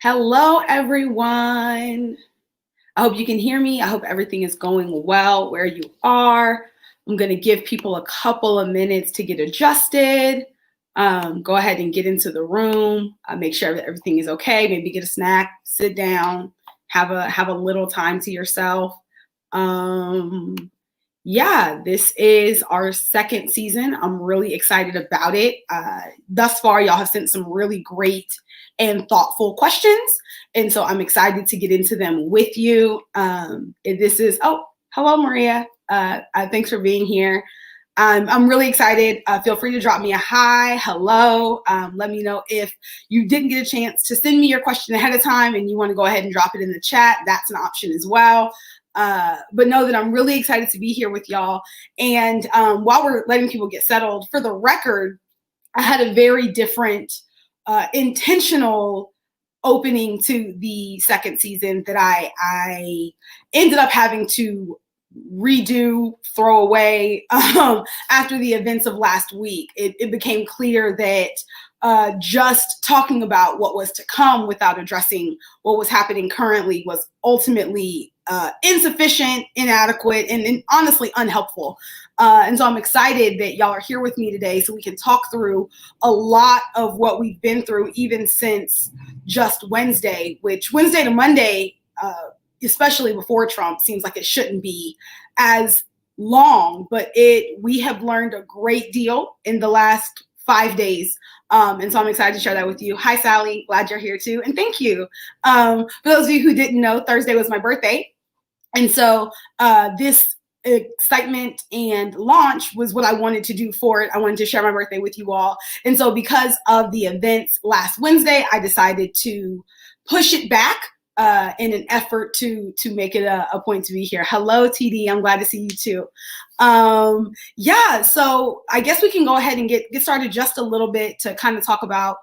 Hello, everyone. I hope you can hear me. I hope everything is going well where you are. I'm going to give people a couple of minutes to get adjusted. Go ahead and get into the room. Make sure that everything is okay. Maybe get a snack, sit down, have a little time to yourself. This is our second season. I'm really excited about it. Thus far, y'all have sent some really great and thoughtful questions. And so I'm excited to get into them with you. Hello, Maria. Thanks for being here. I'm really excited. Feel free to drop me a hi, hello. Let me know if you didn't get a chance to send me your question ahead of time and you want to go ahead and drop it in the chat. That's an option as well. But know that I'm really excited to be here with y'all. And while we're letting people get settled, for the record, I had a very different intentional opening to the second season that I ended up having to redo, throw away after the events of last week. It became clear that just talking about what was to come without addressing what was happening currently was ultimately insufficient, inadequate, and honestly unhelpful. And so I'm excited that y'all are here with me today so we can talk through a lot of what we've been through we since just Wednesday, which Wednesday to Monday, especially before Trump, seems like it shouldn't be as long, but we have learned a great deal in the last 5 days. And so I'm excited to share that with you. Hi, Sally. Glad you're here too. And thank you. For those of you who didn't know, Thursday was my birthday. And so this excitement and launch was what I wanted to do for it. I wanted to share my birthday with you all. And so because of the events last Wednesday, I decided to push it back in an effort to make it a point to be here. Hello, TD. I'm glad to see you too. So I guess we can go ahead and get started just a little bit to kind of talk about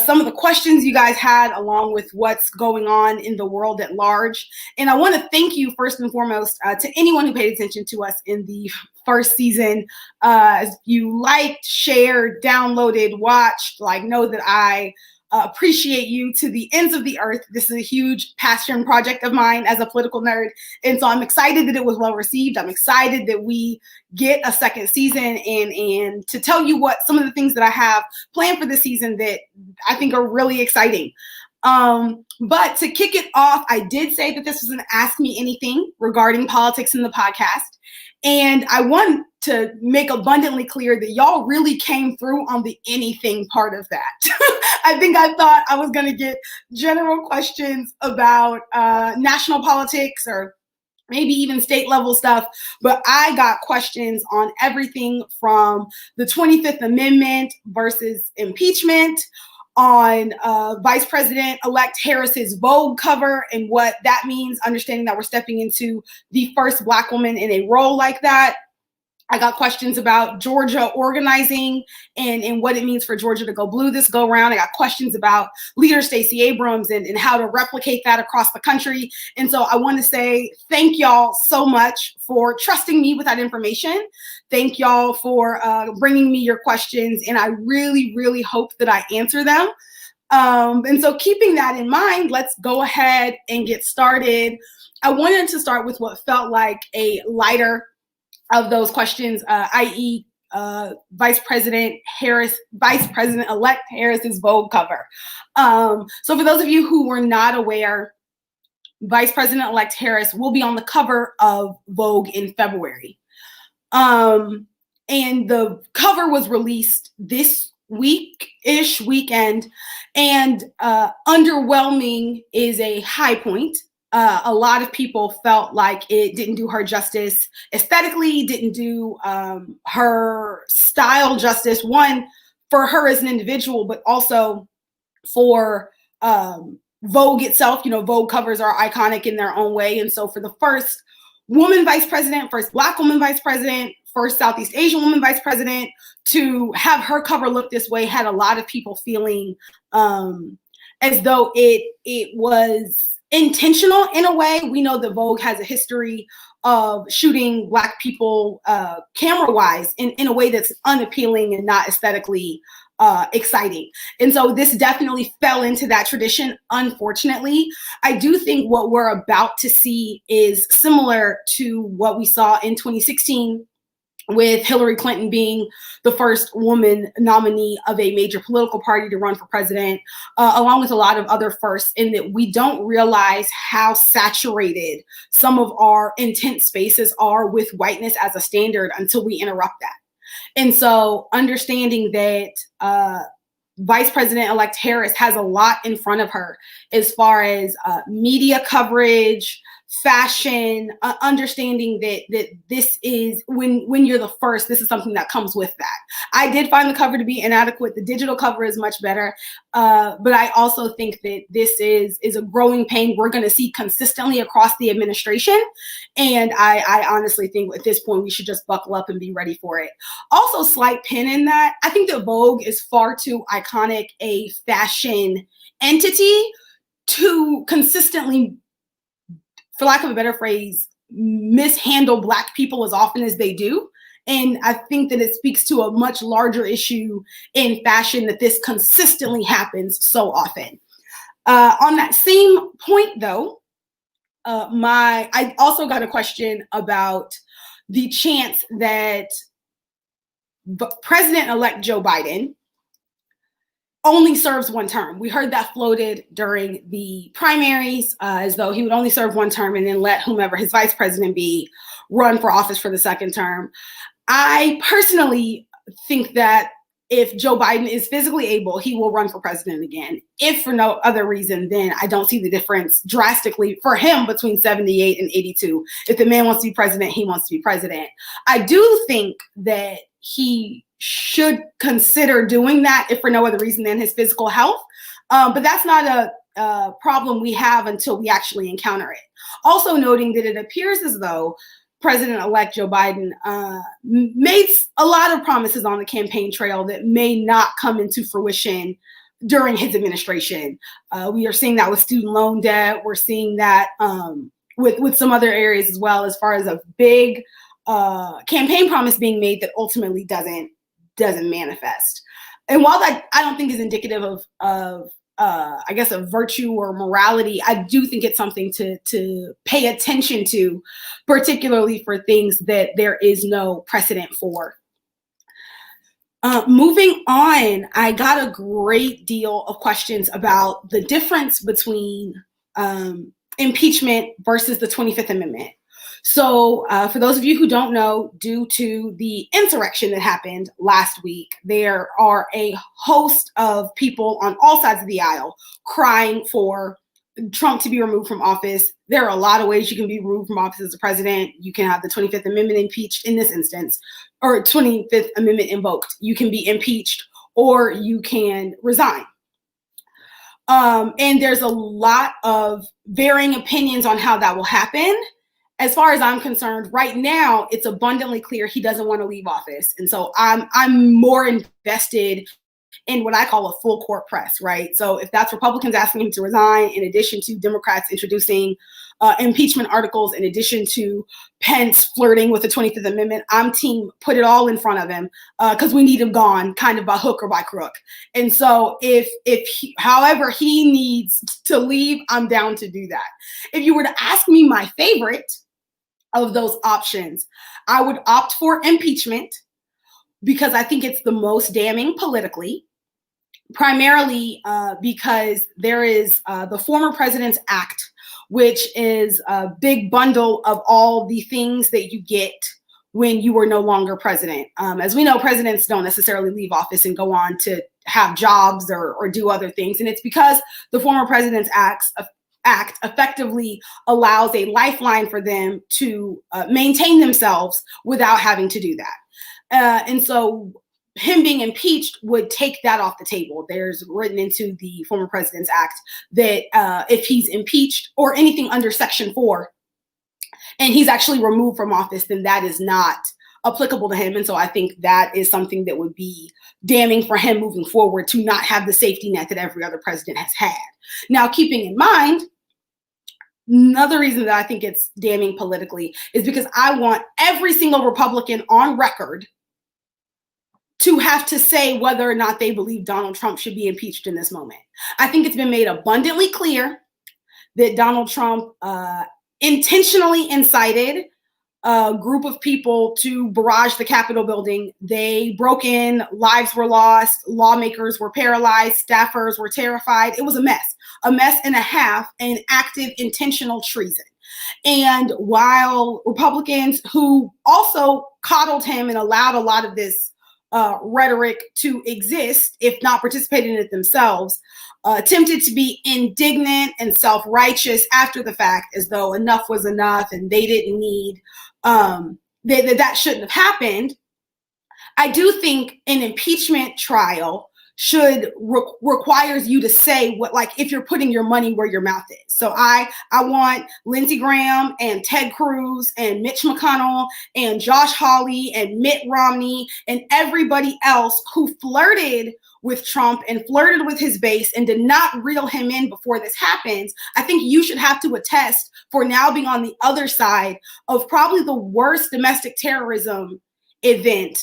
some of the questions you guys had, along with what's going on in the world at large. And I want to thank you first and foremost to anyone who paid attention to us in the first season. If you liked, shared, downloaded, watched, know that I appreciate you to the ends of the earth. This is a huge passion project of mine as a political nerd. And so I'm excited that it was well received. I'm excited that we get a second season and to tell you what some of the things that I have planned for this season that I think are really exciting. But to kick it off, I did say that this was an Ask Me Anything regarding politics in the podcast. And I want to make abundantly clear that y'all really came through on the anything part of that. I thought I was going to get general questions about national politics or maybe even state level stuff, but I got questions on everything from the 25th Amendment versus impeachment, on Vice President-elect Harris's Vogue cover and what that means, understanding that we're stepping into the first Black woman in a role like that. I got questions about Georgia organizing and what it means for Georgia to go blue this go round. I got questions about Leader Stacey Abrams and how to replicate that across the country. And so I want to say thank y'all so much for trusting me with that information. Thank y'all for bringing me your questions. And I really, really hope that I answer them. And so keeping that in mind, let's go ahead and get started. I wanted to start with what felt like a lighter of those questions, i.e. Vice President-elect Harris's Vogue cover. So for those of you who were not aware, Vice President-elect Harris will be on the cover of Vogue in February. And the cover was released this weekend, and underwhelming is a high point. A lot of people felt like it didn't do her justice aesthetically, didn't do her style justice, one, for her as an individual, but also for Vogue itself. Vogue covers are iconic in their own way. And so for the first woman vice president, first Black woman vice president, first Southeast Asian woman vice president to have her cover look this way had a lot of people feeling as though it was intentional in a way. We know that Vogue has a history of shooting Black people camera-wise in a way that's unappealing and not aesthetically exciting. And so this definitely fell into that tradition. Unfortunately, I do think what we're about to see is similar to what we saw in 2016 with Hillary Clinton being the first woman nominee of a major political party to run for president, along with a lot of other firsts, in that we don't realize how saturated some of our intense spaces are with whiteness as a standard until we interrupt that. And so understanding that Vice President-elect Harris has a lot in front of her as far as media coverage, fashion, understanding that this is, when you're the first, this is something that comes with that. I did find the cover to be inadequate. The digital cover is much better. But I also think that this is a growing pain we're going to see consistently across the administration. And I honestly think at this point we should just buckle up and be ready for it. Also, slight pin in that, I think that Vogue is far too iconic a fashion entity to consistently, for lack of a better phrase, mishandle Black people as often as they do. And I think that it speaks to a much larger issue in fashion that this consistently happens so often. On that same point, though, I also got a question about the chance that President-elect Joe Biden only serves one term. We heard that floated during the primaries as though he would only serve one term and then let whomever his vice president be run for office for the second term. I personally think that if Joe Biden is physically able, he will run for president again. If for no other reason, then I don't see the difference drastically for him between 78 and 82. If the man wants to be president, he wants to be president. I do think that he should consider doing that if for no other reason than his physical health. But that's not a problem we have until we actually encounter it. Also noting that it appears as though President-elect Joe Biden made a lot of promises on the campaign trail that may not come into fruition during his administration. We are seeing that with student loan debt. We're seeing that with some other areas as well, as far as a big campaign promise being made that ultimately doesn't manifest. And while that I don't think is indicative of I guess of virtue or morality, I do think it's something to pay attention to, particularly for things that there is no precedent for. Moving on, I got a great deal of questions about the difference between impeachment versus the 25th Amendment. So for those of you who don't know, due to the insurrection that happened last week, there are a host of people on all sides of the aisle crying for Trump to be removed from office. There are a lot of ways you can be removed from office as a president. You can have the 25th Amendment impeached in this instance, or 25th Amendment invoked. You can be impeached, or you can resign. And there's a lot of varying opinions on how that will happen. As far as I'm concerned, right now, it's abundantly clear he doesn't want to leave office. And so I'm more invested in what I call a full court press, right? So if that's Republicans asking him to resign, in addition to Democrats introducing impeachment articles, in addition to Pence flirting with the 25th Amendment, I'm team put it all in front of him because we need him gone, kind of by hook or by crook. And so however he needs to leave, I'm down to do that. If you were to ask me my favorite of those options, I would opt for impeachment because I think it's the most damning politically, primarily because there is the Former President's Act, which is a big bundle of all the things that you get when you were no longer president. As we know, presidents don't necessarily leave office and go on to have jobs or do other things. And it's because the Former President's Act effectively allows a lifeline for them to maintain themselves without having to do that. And so him being impeached would take that off the table. There's written into the Former President's Act that if he's impeached or anything under Section 4 and he's actually removed from office, then that is not applicable to him. And so I think that is something that would be damning for him moving forward, to not have the safety net that every other president has had. Now, keeping in mind, another reason that I think it's damning politically is because I want every single Republican on record to have to say whether or not they believe Donald Trump should be impeached in this moment. I think it's been made abundantly clear that Donald Trump intentionally incited a group of people to barrage the Capitol building. They broke in, lives were lost, lawmakers were paralyzed, staffers were terrified. It was a mess and a half, and active intentional treason. And while Republicans who also coddled him and allowed a lot of this rhetoric to exist, if not participated in it themselves, attempted to be indignant and self-righteous after the fact, as though enough was enough and they didn't need, that shouldn't have happened. I do think an impeachment trial requires you to say what, like, if you're putting your money where your mouth is. So I want Lindsey Graham and Ted Cruz and Mitch McConnell and Josh Hawley and Mitt Romney and everybody else who flirted with Trump and flirted with his base and did not reel him in before this happens. I think you should have to attest for now being on the other side of probably the worst domestic terrorism event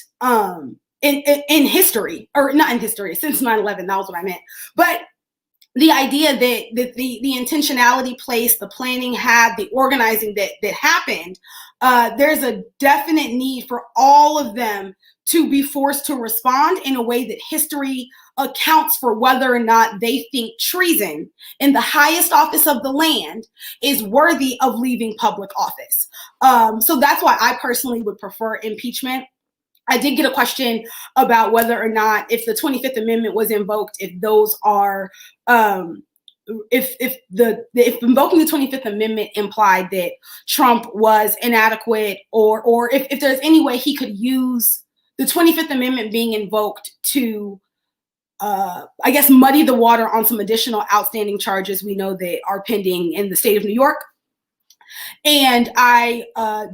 in history, or not in history, since 9/11, that was what I meant. But the idea that the intentionality placed, the planning had, the organizing that happened, there's a definite need for all of them to be forced to respond in a way that history accounts for whether or not they think treason in the highest office of the land is worthy of leaving public office. So that's why I personally would prefer impeachment. I did get a question about whether or not, if the 25th Amendment was invoked, if those are, if invoking the 25th Amendment implied that Trump was inadequate, or if there's any way he could use the 25th Amendment being invoked to, I guess, muddy the water on some additional outstanding charges we know that are pending in the state of New York. And I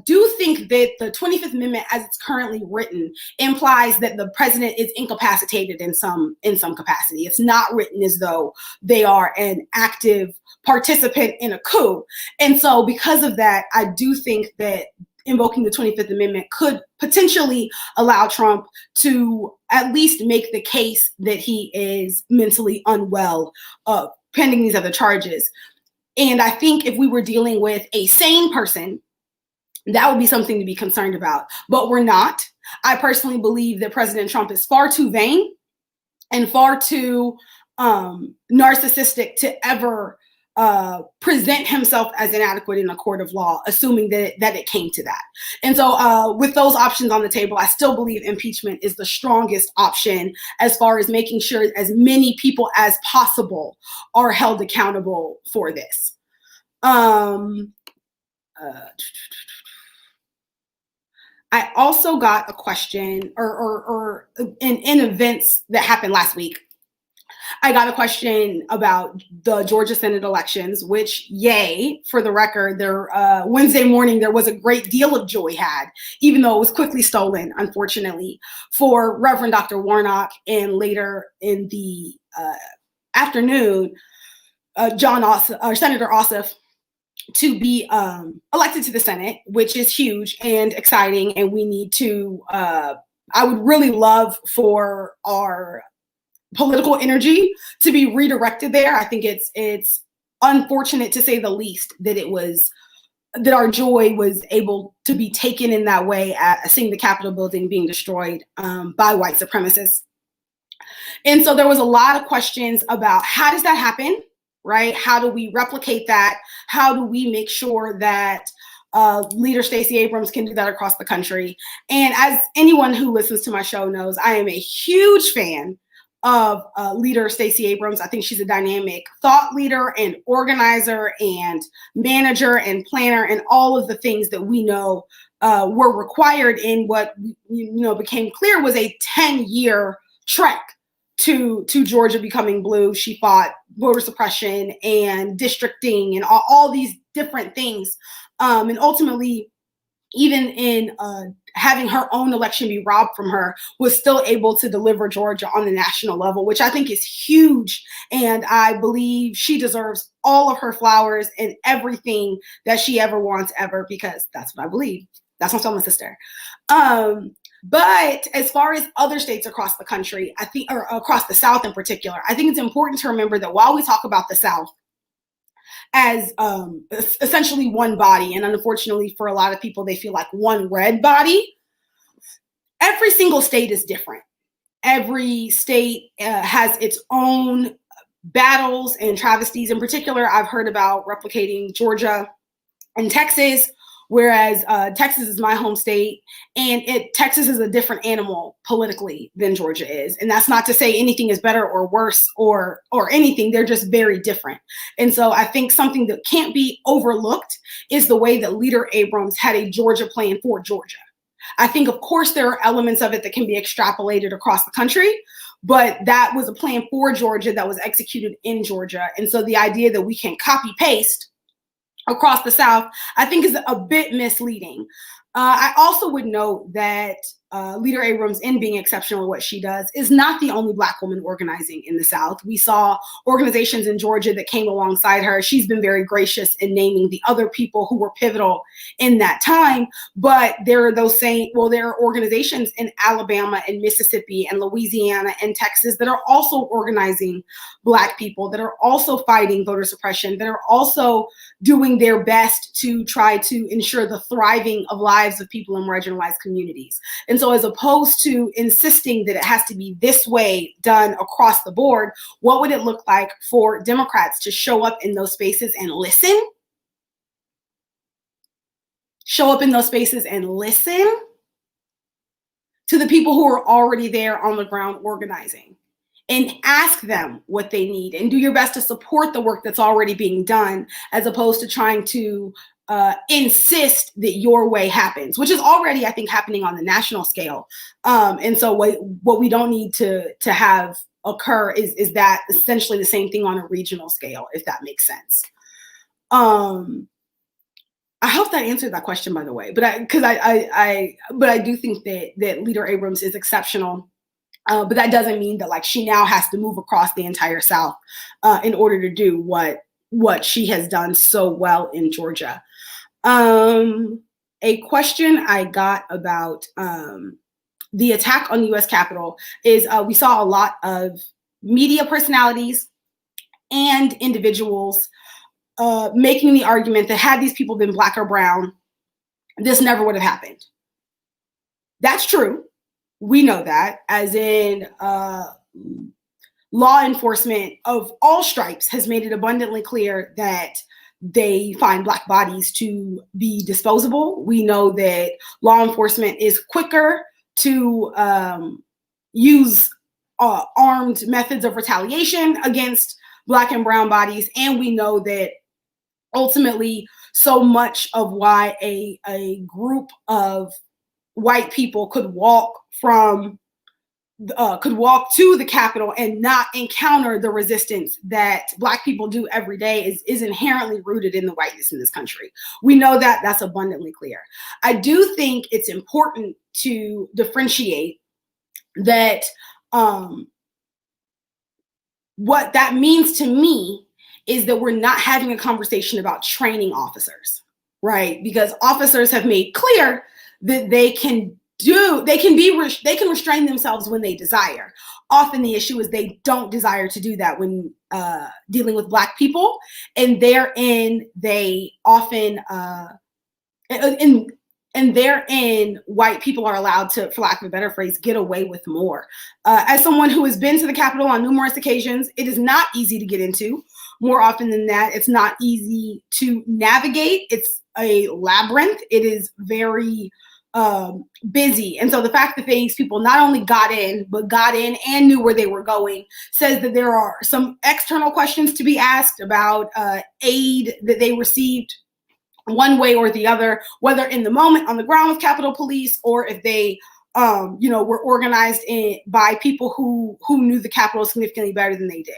do think that the 25th Amendment, as it's currently written, implies that the president is incapacitated in some capacity. It's not written as though they are an active participant in a coup. And so because of that, I do think that invoking the 25th Amendment could potentially allow Trump to at least make the case that he is mentally unwell, pending these other charges. And I think if we were dealing with a sane person, that would be something to be concerned about. But we're not. I personally believe that President Trump is far too vain and far too narcissistic to ever present himself as inadequate in a court of law, assuming that it came to that. And so with those options on the table, I still believe impeachment is the strongest option as far as making sure as many people as possible are held accountable for this. I also got a question, or in events that happened last week, I got a question about the Georgia Senate elections, which, yay, for the record, there Wednesday morning, there was a great deal of joy had, even though it was quickly stolen, unfortunately, for Reverend Dr. Warnock, and later in the afternoon, Senator Ossoff to be elected to the Senate, which is huge and exciting. And we need to, I would really love for our political energy to be redirected there. I think it's unfortunate, to say the least, that our joy was able to be taken in that way at seeing the Capitol building being destroyed by white supremacists. And so there was a lot of questions about how does that happen, right? How do we replicate that? How do we make sure that Leader Stacey Abrams can do that across the country? And as anyone who listens to my show knows, I am a huge fan of Leader Stacey Abrams. I think she's a dynamic thought leader and organizer and manager and planner, and all of the things that we know were required in what became clear was a 10-year trek to Georgia becoming blue. She fought voter suppression and districting and all these different things, and ultimately, even in having her own election be robbed from her, was still able to deliver Georgia on the national level, which I think is huge. And I believe she deserves all of her flowers and everything that she ever wants ever, because that's what I believe. That's my sister. But as far as other states across the country, I think, or across the South in particular, I think it's important to remember that while we talk about the South as essentially one body, and unfortunately for a lot of people, they feel like one red body, every single state is different. Every state has its own battles and travesties. In particular, I've heard about replicating Georgia and Texas, whereas Texas is my home state, and Texas is a different animal politically than Georgia is. And that's not to say anything is better or worse or anything. They're just very different. And so I think something that can't be overlooked is the way that Leader Abrams had a Georgia plan for Georgia. I think, of course, there are elements of it that can be extrapolated across the country, but that was a plan for Georgia that was executed in Georgia. And so the idea that we can copy paste across the South, I think, is a bit misleading. I also would note that Leader Abrams, in being exceptional at what she does, is not the only Black woman organizing in the South. We saw organizations in Georgia that came alongside her. She's been very gracious in naming the other people who were pivotal in that time. But there are there are organizations in Alabama and Mississippi and Louisiana and Texas that are also organizing Black people, that are also fighting voter suppression, that are also doing their best to try to ensure the thriving of lives of people in marginalized communities. And so as opposed to insisting that it has to be this way done across the board, what would it look like for Democrats to show up in those spaces and listen? Show up in those spaces and listen to the people who are already there on the ground organizing, and ask them what they need, and do your best to support the work that's already being done, as opposed to trying to insist that your way happens, which is already, I think, happening on the national scale. And so what we don't need to have occur is that essentially the same thing on a regional scale, if that makes sense. I hope that answered that question, by the way, but I do think that Leader Abrams is exceptional. But that doesn't mean that, like, she now has to move across the entire South in order to do what she has done so well in Georgia. A question I got about the attack on the U.S. Capitol is we saw a lot of media personalities and individuals making the argument that had these people been Black or brown, this never would have happened. That's true. We know that, as in law enforcement of all stripes has made it abundantly clear that they find Black bodies to be disposable. We know that law enforcement is quicker to use armed methods of retaliation against Black and brown bodies. And we know that ultimately so much of why a group of white people could walk to the Capitol and not encounter the resistance that Black people do every day is inherently rooted in the whiteness in this country. We know that. That's abundantly clear. I do think it's important to differentiate that what that means to me is that we're not having a conversation about training officers, right? Because officers have made clear that they can restrain themselves when they desire. Often the issue is they don't desire to do that when dealing with Black people, and therein white people are allowed to, for lack of a better phrase, get away with more. As someone who has been to the Capitol on numerous occasions, it is not easy to get into. More often than that, it's not easy to navigate. It's a labyrinth. It is very busy. And so the fact that these people not only got in and knew where they were going says that there are some external questions to be asked about aid that they received one way or the other, whether in the moment on the ground with Capitol Police or if they were organized by people who knew the Capitol significantly better than they did.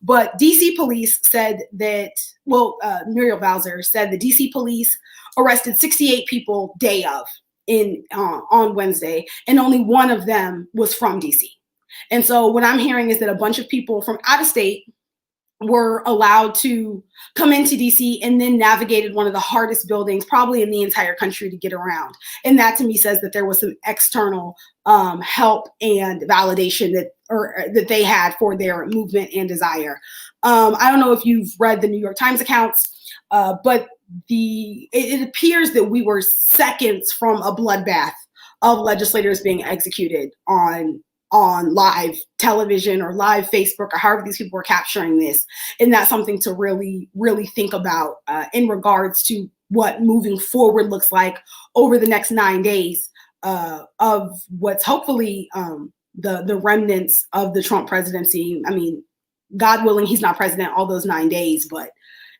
But DC police said that, Muriel Bowser said the DC police arrested 68 people day of on Wednesday, and only one of them was from DC. And so what I'm hearing is that a bunch of people from out of state were allowed to come into DC and then navigated one of the hardest buildings probably in the entire country to get around. And that to me says that there was some external help and validation that they had for their movement and desire. I don't know if you've read the New York Times accounts, but it appears that we were seconds from a bloodbath of legislators being executed on live television or live Facebook or however these people were capturing this. And that's something to really, really think about in regards to what moving forward looks like over the next 9 days of what's hopefully the remnants of the Trump presidency. I mean, God willing, he's not president all those 9 days, but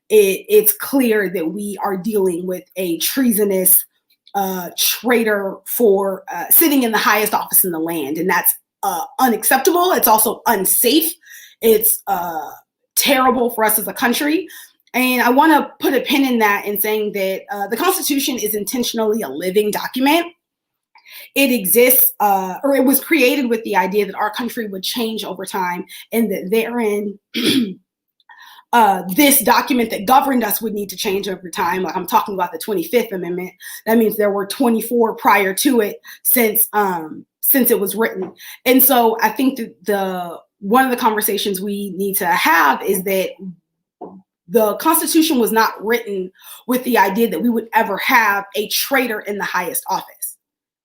it's clear that we are dealing with a treasonous traitor for sitting in the highest office in the land. And that's unacceptable. It's also unsafe. It's terrible for us as a country. And I want to put a pin in that in saying that the Constitution is intentionally a living document. It exists, or it was created with the idea that our country would change over time, and that therein this document that governed us would need to change over time. Like I'm talking about the 25th Amendment. That means there were 24 prior to it since it was written. And so I think that one of the conversations we need to have is that the Constitution was not written with the idea that we would ever have a traitor in the highest office.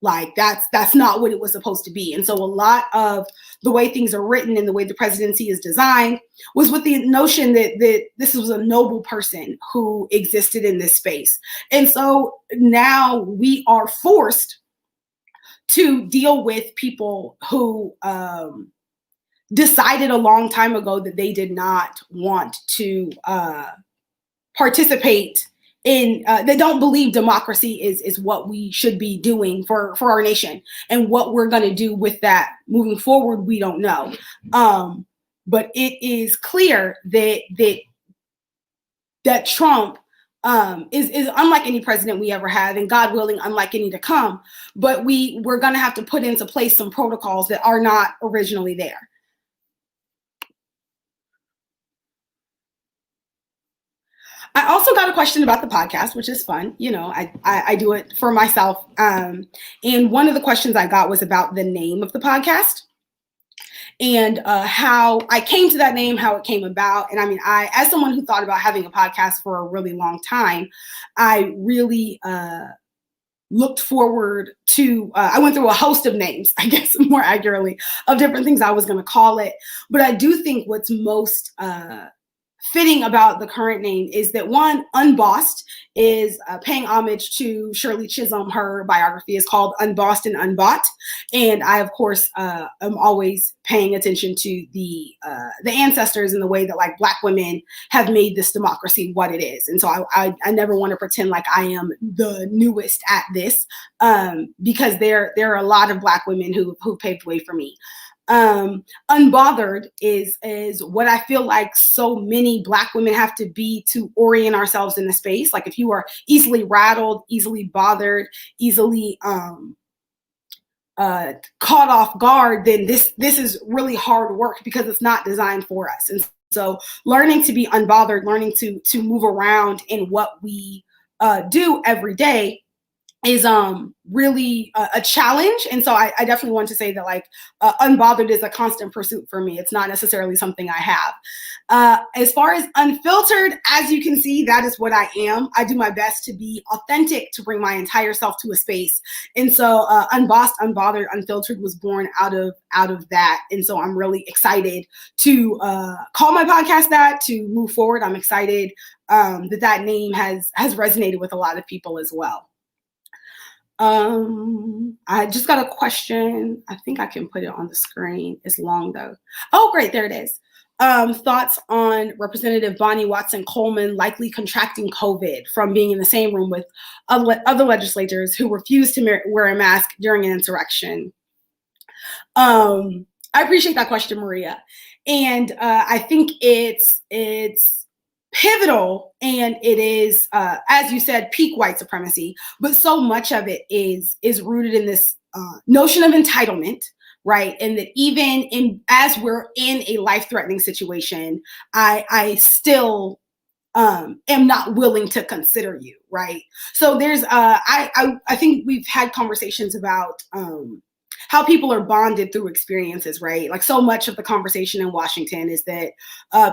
Like that's not what it was supposed to be. And so a lot of the way things are written and the way the presidency is designed was with the notion that this was a noble person who existed in this space. And so now we are forced to deal with people who decided a long time ago that they did not want to participate in, they don't believe democracy is what we should be doing for our nation. And what we're going to do with that moving forward, we don't know. But it is clear that Trump is unlike any president we ever had, and God willing, unlike any to come. But we're going to have to put into place some protocols that are not originally there. I also got a question about the podcast, which is fun. You know, I do it for myself. And one of the questions I got was about the name of the podcast and how I came to that name, how it came about. And I mean, as someone who thought about having a podcast for a really long time, I really looked forward to, I went through a host of names, I guess more accurately, of different things I was going to call it. But I do think what's most fitting about the current name is that one, Unbossed is paying homage to Shirley Chisholm. Her biography is called Unbossed and Unbought. And I, of course, am always paying attention to the ancestors and the way that like Black women have made this democracy what it is. And so I never want to pretend like I am the newest at this because there are a lot of Black women who paved the way for me. Unbothered is what I feel like so many Black women have to be to orient ourselves in the space. Like if you are easily rattled, easily bothered, easily caught off guard, then this is really hard work because it's not designed for us. And so learning to be unbothered, learning to move around in what we do every day is really a challenge. And so I definitely want to say that like Unbothered is a constant pursuit for me. It's not necessarily something I have. As far as Unfiltered, as you can see, that is what I am. I do my best to be authentic, to bring my entire self to a space. And so Unbossed, Unbothered, Unfiltered was born out of that. And so I'm really excited to call my podcast that, to move forward. I'm excited that name has resonated with a lot of people as well. I just got a question. I think I can put it on the screen. It's long though. Oh, great. There it is. Thoughts on Representative Bonnie Watson Coleman likely contracting COVID from being in the same room with other legislators who refused to wear a mask during an insurrection. I appreciate that question, Maria. And I think it's pivotal, and it is, as you said, peak white supremacy, but so much of it is rooted in this notion of entitlement, right? And that even as we're in a life-threatening situation, I still am not willing to consider you, right? So there's I think we've had conversations about how people are bonded through experiences, right? Like so much of the conversation in Washington is that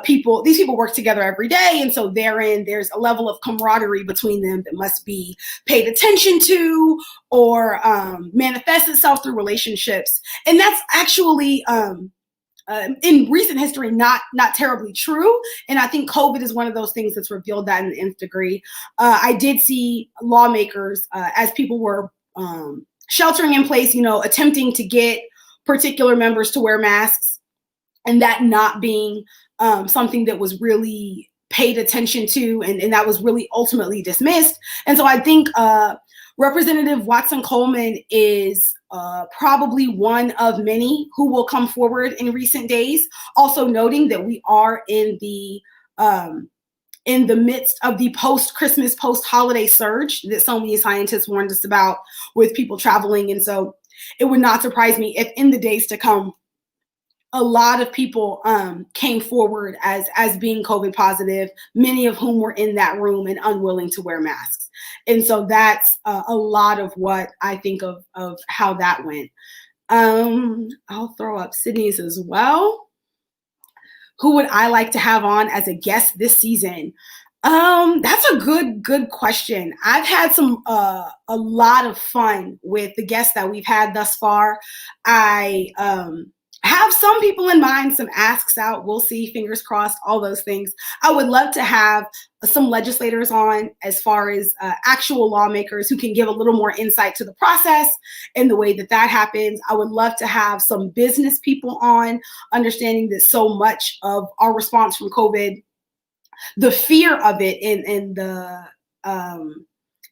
these people work together every day, and so there's a level of camaraderie between them that must be paid attention to or manifests itself through relationships, and that's actually in recent history not terribly true. And I think COVID is one of those things that's revealed that in the nth degree. I did see lawmakers as people were sheltering in place, attempting to get particular members to wear masks, and that not being something that was really paid attention to, and that was really ultimately dismissed. And so I think Representative Watson Coleman is probably one of many who will come forward in recent days, also noting that we are in the midst of the post-Christmas, post-holiday surge that so many scientists warned us about with people traveling. And so it would not surprise me if in the days to come, a lot of people came forward as being COVID positive, many of whom were in that room and unwilling to wear masks. And so that's a lot of what I think of how that went. I'll throw up Sydney's as well. Who would I like to have on as a guest this season? That's a good question. I've had a lot of fun with the guests that we've had thus far. I have some people in mind, some asks out. We'll see, fingers crossed, all those things. I would love to have some legislators on, as far as actual lawmakers who can give a little more insight to the process and the way that happens. I would love to have some business people on, understanding that so much of our response from COVID, the fear of it and the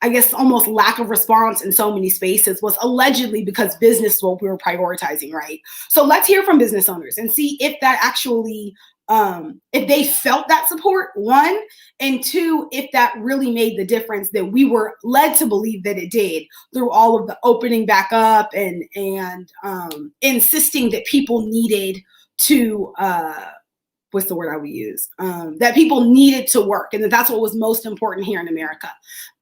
I guess almost lack of response in so many spaces was allegedly because business is what we were prioritizing, right? So let's hear from business owners and see if that actually, if they felt that support, one, and two, if that really made the difference that we were led to believe that it did through all of the opening back up and insisting that people needed to, what's the word I would use? That people needed to work, and that's what was most important here in America.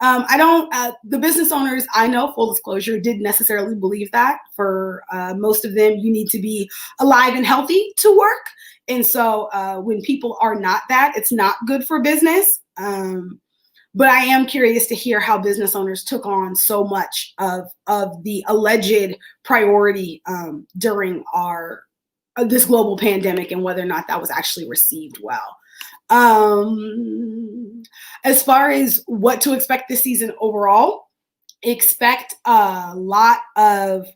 The business owners I know, full disclosure, didn't necessarily believe that. For most of them, you need to be alive and healthy to work. And so when people are not that, it's not good for business. But I am curious to hear how business owners took on so much of the alleged priority during this global pandemic, and whether or not that was actually received well. As far as what to expect this season overall, expect a lot of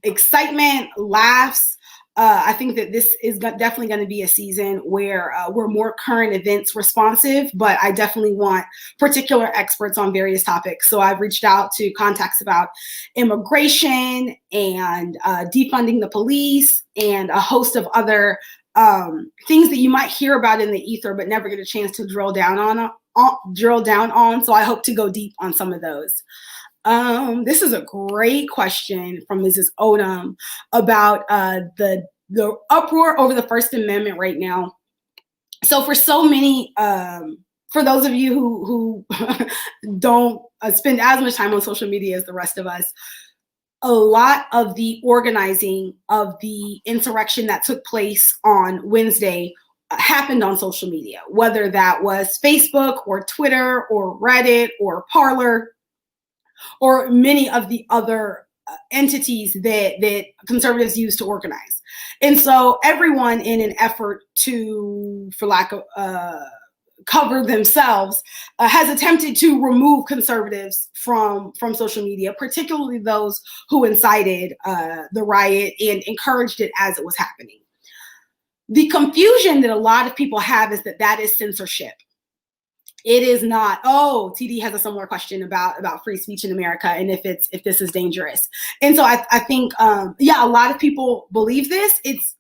excitement, laughs. I think that this is definitely going to be a season where we're more current events responsive, but I definitely want particular experts on various topics. So I've reached out to contacts about immigration and defunding the police and a host of other things that you might hear about in the ether, but never get a chance to drill down on. So I hope to go deep on some of those. This is a great question from Mrs. Odom about the uproar over the First Amendment right now. So for so many, for those of you who don't spend as much time on social media as the rest of us, a lot of the organizing of the insurrection that took place on Wednesday happened on social media, whether that was Facebook or Twitter or Reddit or Parler, or many of the other entities that conservatives use to organize. And so everyone, in an effort to, for lack of, cover themselves, has attempted to remove conservatives from social media, particularly those who incited the riot and encouraged it as it was happening. The confusion that a lot of people have is that is censorship. It is not. Oh, TD has a similar question about free speech in America and if this is dangerous. And so I think, a lot of people believe this. It's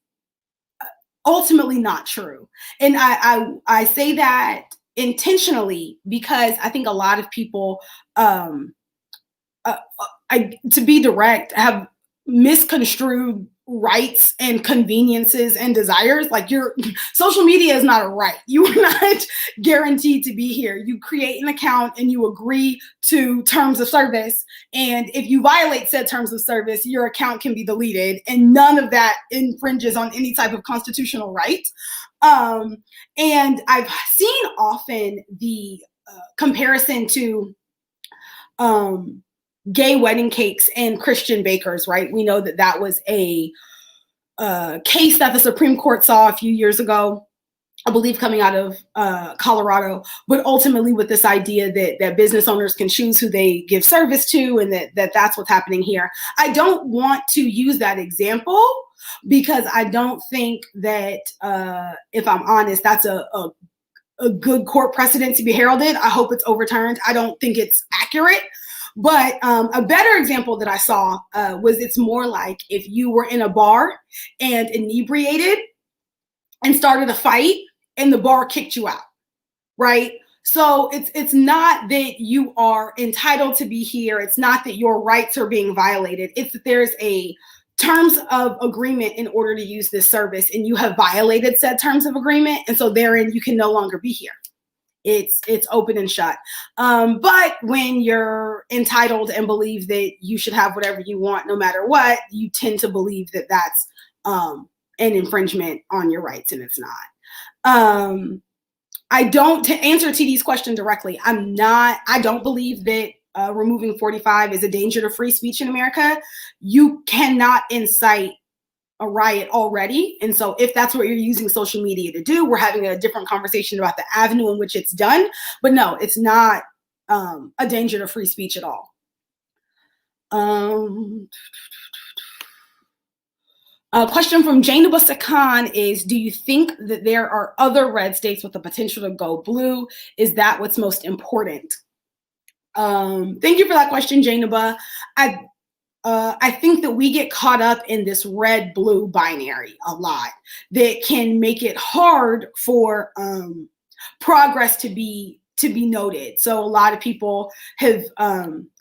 ultimately not true. And I say that intentionally because I think a lot of people, to be direct, have misconstrued rights and conveniences and desires. Like, your social media is not a right. You are not guaranteed to be here. You create an account and you agree to terms of service. And if you violate said terms of service, your account can be deleted, and none of that infringes on any type of constitutional right. And I've seen often the comparison to gay wedding cakes and Christian bakers, right? We know that that was a case that the Supreme Court saw a few years ago, I believe coming out of Colorado, but ultimately with this idea that business owners can choose who they give service to, and that's what's happening here. I don't want to use that example because I don't think that, if I'm honest, that's a good court precedent to be heralded. I hope it's overturned. I don't think it's accurate. But a better example that I saw was, it's more like if you were in a bar and inebriated and started a fight and the bar kicked you out, right? So it's not that you are entitled to be here. It's not that your rights are being violated. It's that there's a terms of agreement in order to use this service, and you have violated said terms of agreement. And so therein you can no longer be here. It's open and shut. But when you're entitled and believe that you should have whatever you want, no matter what, you tend to believe that that's an infringement on your rights, and it's not. To answer TD's question directly, I don't believe that removing 45 is a danger to free speech in America. You cannot incite a riot already. And so if that's what you're using social media to do, we're having a different conversation about the avenue in which it's done. But no, it's not a danger to free speech at all. A question from Jainaba Sakan is, do you think that there are other red states with the potential to go blue? Is that what's most important? Thank you for that question, Jainaba. I think that we get caught up in this red-blue binary a lot that can make it hard for progress to be noted. So a lot of people have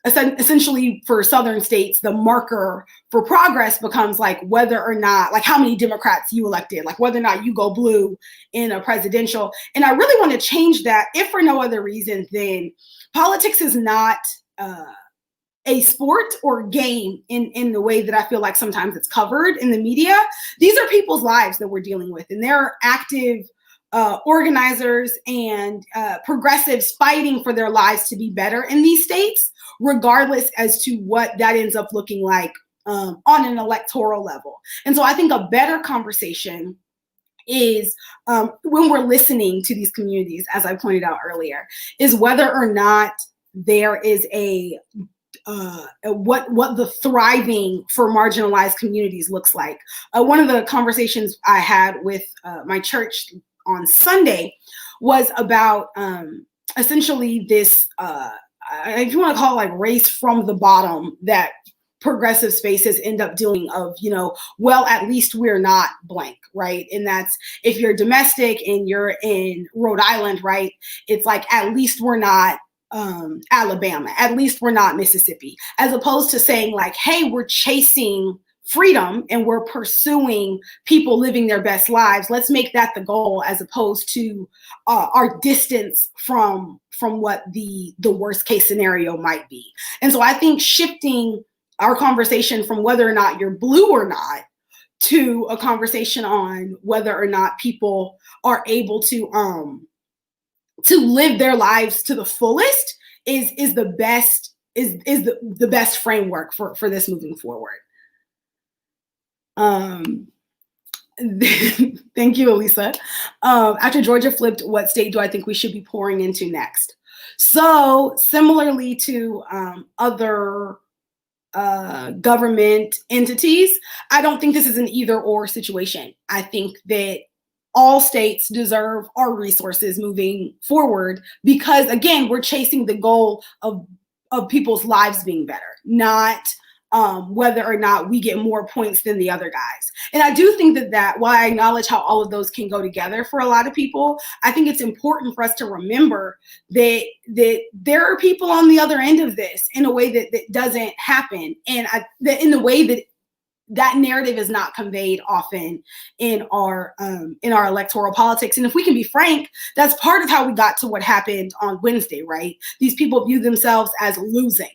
essentially, for Southern states, the marker for progress becomes like whether or not, like how many Democrats you elected, like whether or not you go blue in a presidential. And I really want to change that, if for no other reason than politics is not a sport or game in the way that I feel like sometimes it's covered in the media. These are people's lives that we're dealing with, and there are active organizers and progressives fighting for their lives to be better in these states, regardless as to what that ends up looking like on an electoral level. And so I think a better conversation is when we're listening to these communities, as I pointed out earlier, is whether or not there is what the thriving for marginalized communities looks like. One of the conversations I had with my church on Sunday was about essentially this, if you want to call it like race from the bottom that progressive spaces end up doing of, well, at least we're not blank, right? And that's, if you're domestic and you're in Rhode Island, right? It's like, at least we're not Alabama, at least we're not Mississippi, as opposed to saying like, hey, we're chasing freedom and we're pursuing people living their best lives. Let's make that the goal, as opposed to our distance from what the worst case scenario might be. And so I think shifting our conversation from whether or not you're blue or not to a conversation on whether or not people are able to live their lives to the fullest is the best framework for this moving forward. Thank you, Elisa. After Georgia flipped, what state do I think we should be pouring into next? So similarly to other government entities, I don't think this is an either or situation. I think that all states deserve our resources moving forward, because again, we're chasing the goal of people's lives being better, not whether or not we get more points than the other guys. And I do think that while I acknowledge how all of those can go together for a lot of people, I think it's important for us to remember that there are people on the other end of this in a way that doesn't happen. And in the way that that narrative is not conveyed often in our electoral politics. And if we can be frank, that's part of how we got to what happened on Wednesday, right? These people view themselves as losing,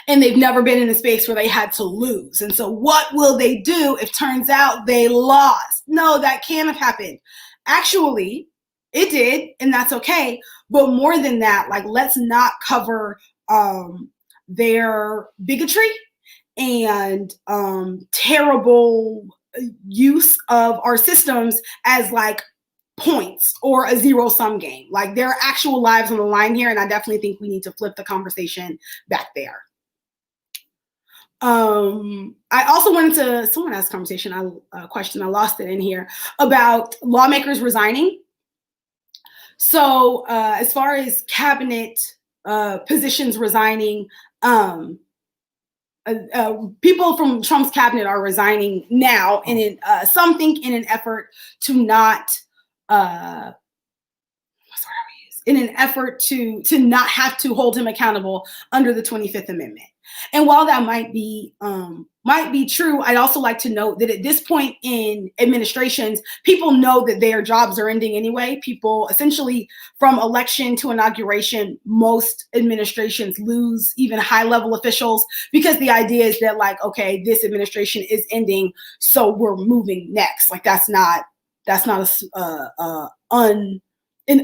and they've never been in a space where they had to lose. And so what will they do if turns out they lost? No, that can't have happened. Actually, it did, and that's okay. But more than that, like, let's not cover their bigotry and terrible use of our systems as like points or a zero-sum game. Like, there are actual lives on the line here, and I definitely think we need to flip the conversation back there. I also wanted to, someone asked a question, I lost it in here, about lawmakers resigning. So as far as cabinet positions resigning, people from Trump's cabinet are resigning now, and some think in an effort to not not have to hold him accountable under the 25th Amendment. And while that might be true, I'd also like to note that at this point in administrations, people know that their jobs are ending anyway. People, essentially, from election to inauguration, most administrations lose even high-level officials, because the idea is that, like, okay, this administration is ending, so we're moving next. Like, that's not an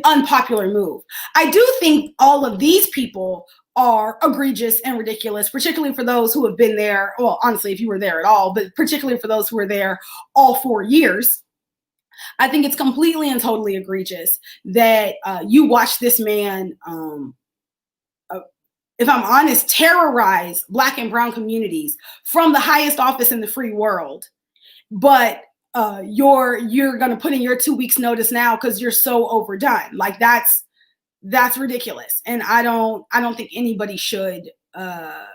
unpopular move. I do think all of these people are egregious and ridiculous, particularly for those who have been there. Well, honestly, if you were there at all, but particularly for those who were there all 4 years. I think it's completely and totally egregious that you watch this man, if I'm honest, terrorize Black and brown communities from the highest office in the free world. But you're going to put in your 2 weeks notice now because you're so overdone. Like, that's ridiculous. And I don't think anybody should, I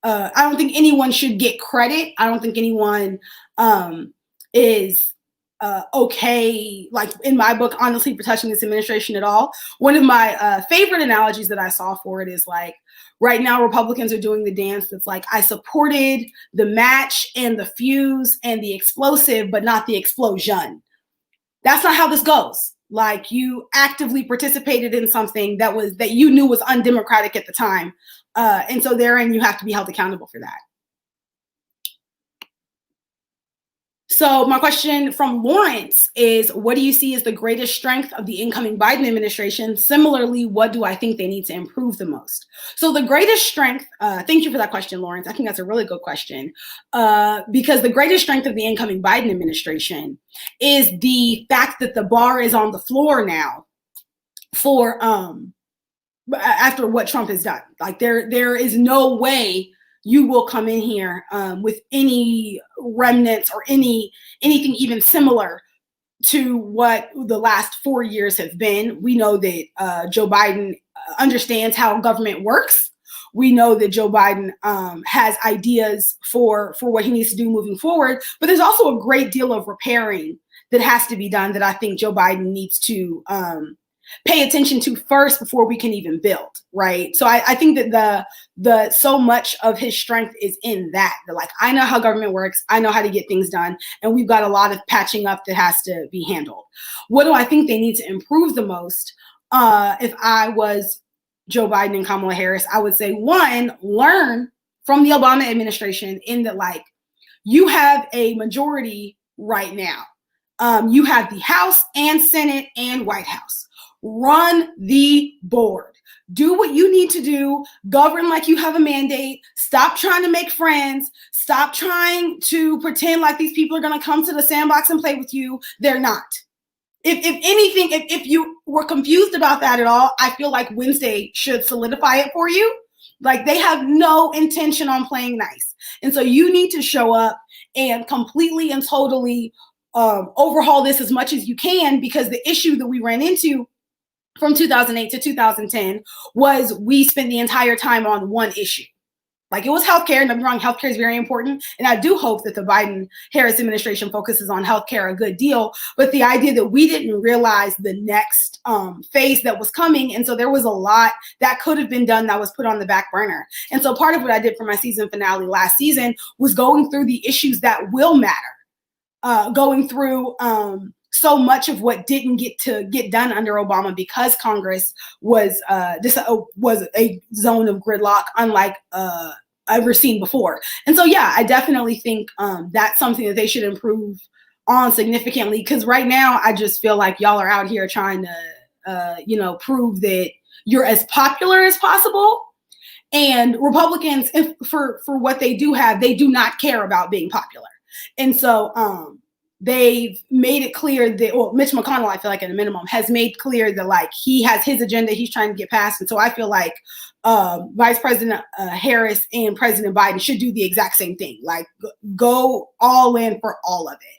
don't think anyone should get credit. I don't think anyone is okay, like, in my book, honestly, for touching this administration at all. One of my favorite analogies that I saw for it is, like, right now Republicans are doing the dance that's like, I supported the match and the fuse and the explosive, but not the explosion. That's not how this goes. Like, you actively participated in something that you knew was undemocratic at the time. And so therein, you have to be held accountable for that. So my question from Lawrence is, what do you see as the greatest strength of the incoming Biden administration? Similarly, what do I think they need to improve the most? So the greatest strength, thank you for that question, Lawrence. I think that's a really good question, because the greatest strength of the incoming Biden administration is the fact that the bar is on the floor now for after what Trump has done. Like, there is no way you will come in here with any remnants or anything even similar to what the last 4 years have been. We know that Joe Biden understands how government works. We know that Joe Biden has ideas for what he needs to do moving forward. But there's also a great deal of repairing that has to be done that I think Joe Biden needs to pay attention to first before we can even build, right? So I think that the so much of his strength is in that. Like, I know how government works, I know how to get things done, and we've got a lot of patching up that has to be handled. What do I think they need to improve the most? If I was Joe Biden and Kamala Harris, I would say, one, learn from the Obama administration in that, like, you have a majority right now. You have the House and Senate and White House. Run the board. Do what you need to do. Govern like you have a mandate. Stop trying to make friends. Stop trying to pretend like these people are going to come to the sandbox and play with you. They're not. If anything, if you were confused about that at all, I feel like Wednesday should solidify it for you. Like, they have no intention on playing nice. And so you need to show up and completely and totally overhaul this as much as you can, because the issue that we ran into from 2008 to 2010 was we spent the entire time on one issue. Like, it was healthcare. Don't be wrong, healthcare is very important. And I do hope that the Biden-Harris administration focuses on healthcare a good deal. But the idea that we didn't realize the next phase that was coming. And so there was a lot that could have been done that was put on the back burner. And so part of what I did for my season finale last season was going through the issues that will matter, going through so much of what didn't get done under Obama because Congress was a zone of gridlock unlike ever seen before. And so, yeah, I definitely think that's something that they should improve on significantly, because right now I just feel like y'all are out here trying to, prove that you're as popular as possible. And Republicans, for what they do have, they do not care about being popular. And so, they've made it clear that, well, Mitch McConnell, I feel like at a minimum, has made clear that like he has his agenda he's trying to get passed. And so I feel like Vice President Harris and President Biden should do the exact same thing, like go all in for all of it.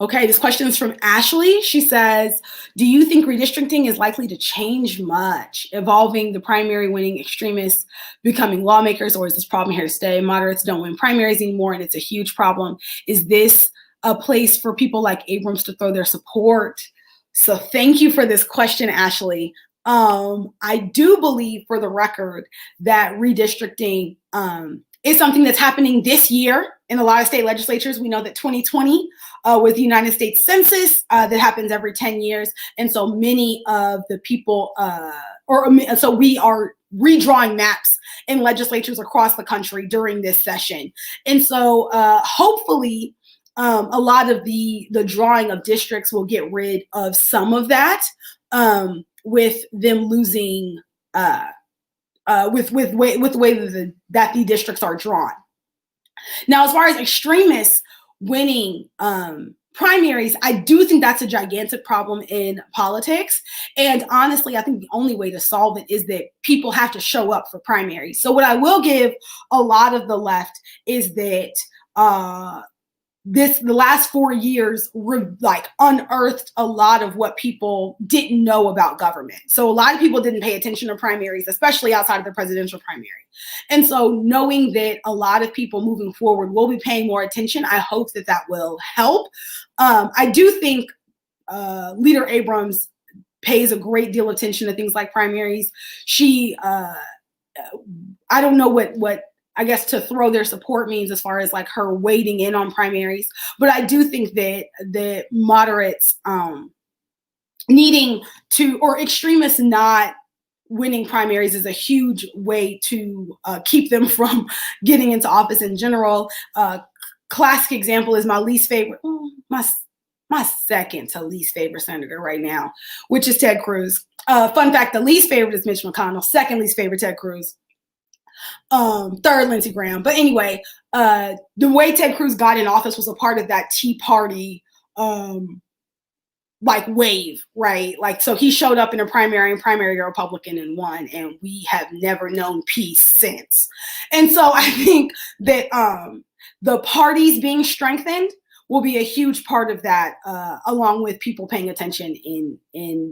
Okay, this question is from Ashley. She says, do you think redistricting is likely to change much, involving the primary winning extremists becoming lawmakers, or is this problem here to stay? Moderates don't win primaries anymore, and it's a huge problem. Is this a place for people like Abrams to throw their support? So thank you for this question, Ashley. I do believe, for the record, that redistricting is something that's happening this year in a lot of state legislatures. We know that 2020 with the United States Census that happens every 10 years. And so many of the people, so we are redrawing maps in legislatures across the country during this session. And so hopefully a lot of the drawing of districts will get rid of some of that with them losing with the way that the districts are drawn. Now, as far as extremists winning primaries, I do think that's a gigantic problem in politics. And honestly, I think the only way to solve it is that people have to show up for primaries. So what I will give a lot of the left is that the last 4 years unearthed a lot of what people didn't know about government. So a lot of people didn't pay attention to primaries, especially outside of the presidential primary. And so knowing that a lot of people moving forward will be paying more attention, I hope that will help. I do think Leader Abrams pays a great deal of attention to things like primaries. She, I don't know what I guess to throw their support means as far as like her wading in on primaries. But I do think that the moderates needing to, or extremists not winning primaries is a huge way to keep them from getting into office in general. Classic example is my least favorite, my second to least favorite senator right now, which is Ted Cruz. Fun fact, the least favorite is Mitch McConnell, second least favorite, Ted Cruz. Third, Lindsey Graham. But anyway, the way Ted Cruz got in office was a part of that Tea Party wave, right? Like, so he showed up in a primary a Republican and won, and we have never known peace since. And so I think that the parties being strengthened will be a huge part of that, along with people paying attention in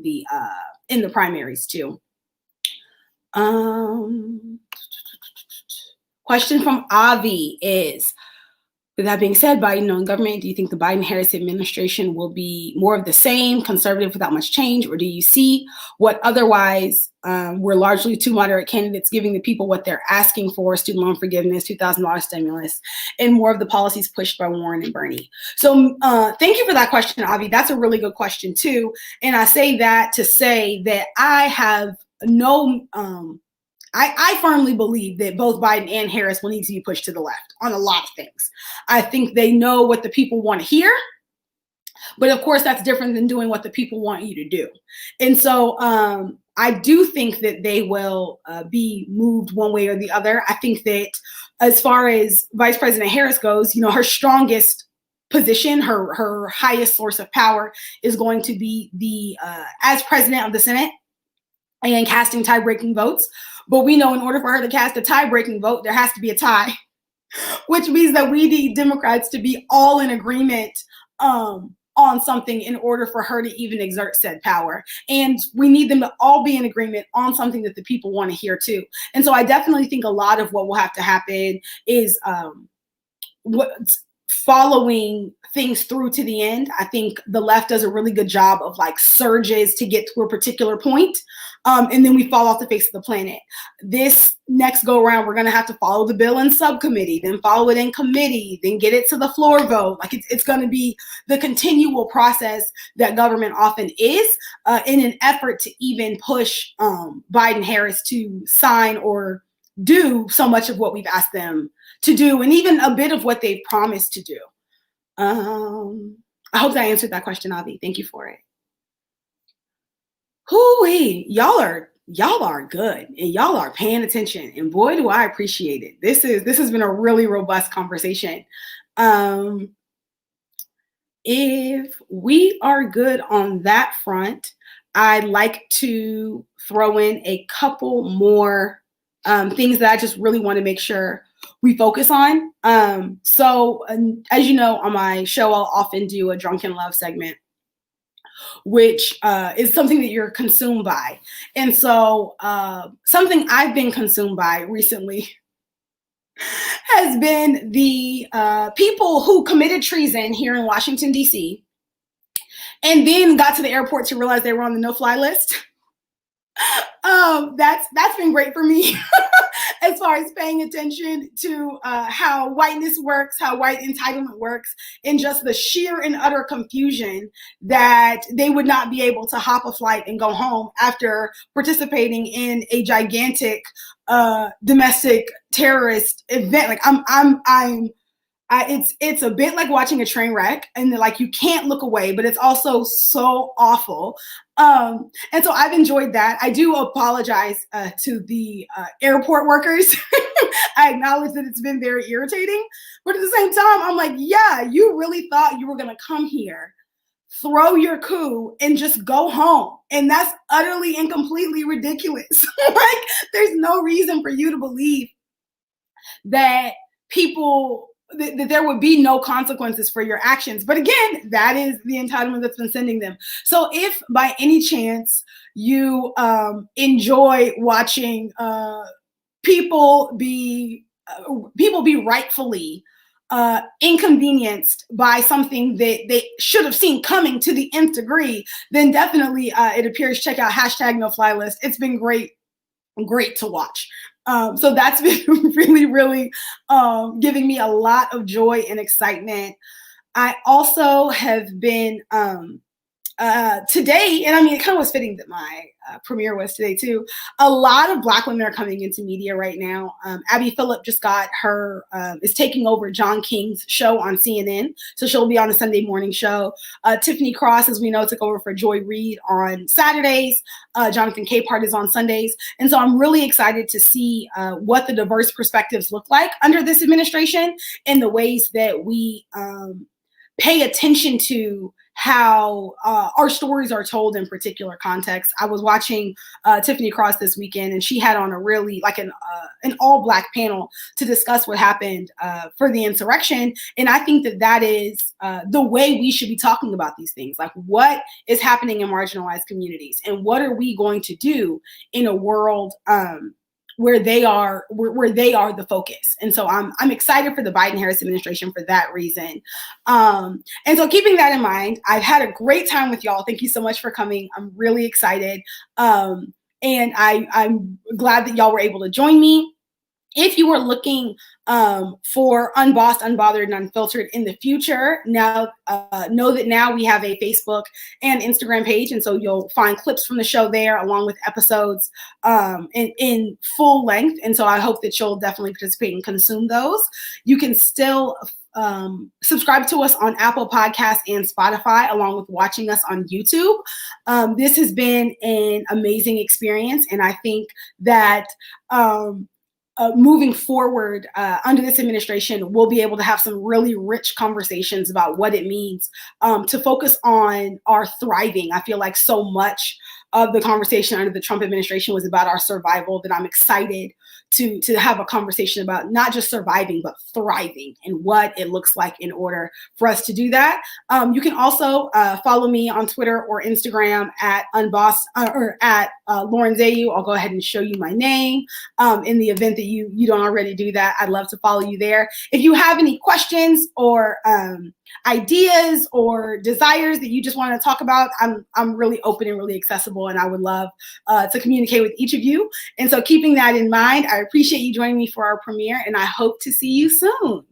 the primaries too. Question from Avi is, with that being said, Biden on government, do you think the Biden-Harris administration will be more of the same, conservative without much change, or do you see what otherwise were largely two moderate candidates giving the people what they're asking for, student loan forgiveness, $2,000 stimulus, and more of the policies pushed by Warren and Bernie? So thank you for that question, Avi. That's a really good question too. And I say that to say that I have no... I firmly believe that both Biden and Harris will need to be pushed to the left on a lot of things. I think they know what the people want to hear, but of course that's different than doing what the people want you to do. And so I do think that they will be moved one way or the other. I think that as far as Vice President Harris goes, her strongest position, her highest source of power is going to be the as president of the Senate and casting tie-breaking votes. But we know in order for her to cast a tie-breaking vote, there has to be a tie, which means that we need Democrats to be all in agreement on something in order for her to even exert said power. And we need them to all be in agreement on something that the people want to hear too. And so I definitely think a lot of what will have to happen is following things through to the end. I think the left does a really good job of like surges to get to a particular point, and then we fall off the face of the planet. This next go around, we're going to have to follow the bill in subcommittee, then follow it in committee, then get it to the floor vote. Like it's going to be the continual process that government often is, in an effort to even push Biden-Harris to sign or do so much of what we've asked them to do, and even a bit of what they've promised to do. I hope that answered that question, Avi. Thank you for it. Hoo-wee, y'all are good, and y'all are paying attention, and boy, do I appreciate it. This has been a really robust conversation. If we are good on that front, I'd like to throw in a couple more things that I just really want to make sure we focus on. So as you know, on my show, I'll often do a drunken love segment, which is something that you're consumed by. And so something I've been consumed by recently has been the people who committed treason here in Washington, D.C., and then got to the airport to realize they were on the no-fly list. That's been great for me as far as paying attention to how whiteness works, how white entitlement works, and just the sheer and utter confusion that they would not be able to hop a flight and go home after participating in a gigantic domestic terrorist event. Like it's a bit like watching a train wreck, and like you can't look away, but it's also so awful. And so I've enjoyed that. I do apologize to the airport workers. I acknowledge that it's been very irritating, but at the same time, I'm like, yeah, you really thought you were going to come here, throw your coup, and just go home. And that's utterly and completely ridiculous. Like, there's no reason for you to believe that that there would be no consequences for your actions. But again, that is the entitlement that's been sending them. So if by any chance you enjoy watching people be rightfully inconvenienced by something that they should have seen coming to the nth degree, then definitely it appears check out #NoFlyList. It's been great to watch. So that's been really, really giving me a lot of joy and excitement. I also have been today, and I mean, it kind of was fitting that my premiere was today too. A lot of Black women are coming into media right now. Abby Phillip just got is taking over John King's show on CNN. So she'll be on the Sunday morning show. Tiffany Cross, as we know, took over for Joy Reid on Saturdays. Jonathan Capehart is on Sundays. And so I'm really excited to see what the diverse perspectives look like under this administration, and the ways that we pay attention to how our stories are told in particular contexts. I was watching Tiffany Cross this weekend, and she had on a really an all Black panel to discuss what happened for the insurrection. And I think that is the way we should be talking about these things. Like, what is happening in marginalized communities, and what are we going to do in a world where they are the focus. And so I'm excited for the Biden-Harris administration for that reason. And so keeping that in mind, I've had a great time with y'all. Thank you so much for coming. I'm really excited. And I'm glad that y'all were able to join me. If you are looking for Unbossed, Unbothered, and Unfiltered in the future, now know that now we have a Facebook and Instagram page, and so you'll find clips from the show there, along with episodes in full length. And so I hope that you'll definitely participate and consume those. You can still subscribe to us on Apple Podcasts and Spotify, along with watching us on YouTube. This has been an amazing experience, and I think that moving forward under this administration, we'll be able to have some really rich conversations about what it means to focus on our thriving. I feel like so much of the conversation under the Trump administration was about our survival, that I'm excited to have a conversation about not just surviving, but thriving and what it looks like in order for us to do that. You can also follow me on Twitter or Instagram at Unbossed or at Lauren Zehyoue. I'll go ahead and show you my name in the event that you don't already do that. I'd love to follow you there. If you have any questions or ideas or desires that you just want to talk about, I'm really open and really accessible, and I would love to communicate with each of you. And so keeping that in mind, I appreciate you joining me for our premiere, and I hope to see you soon.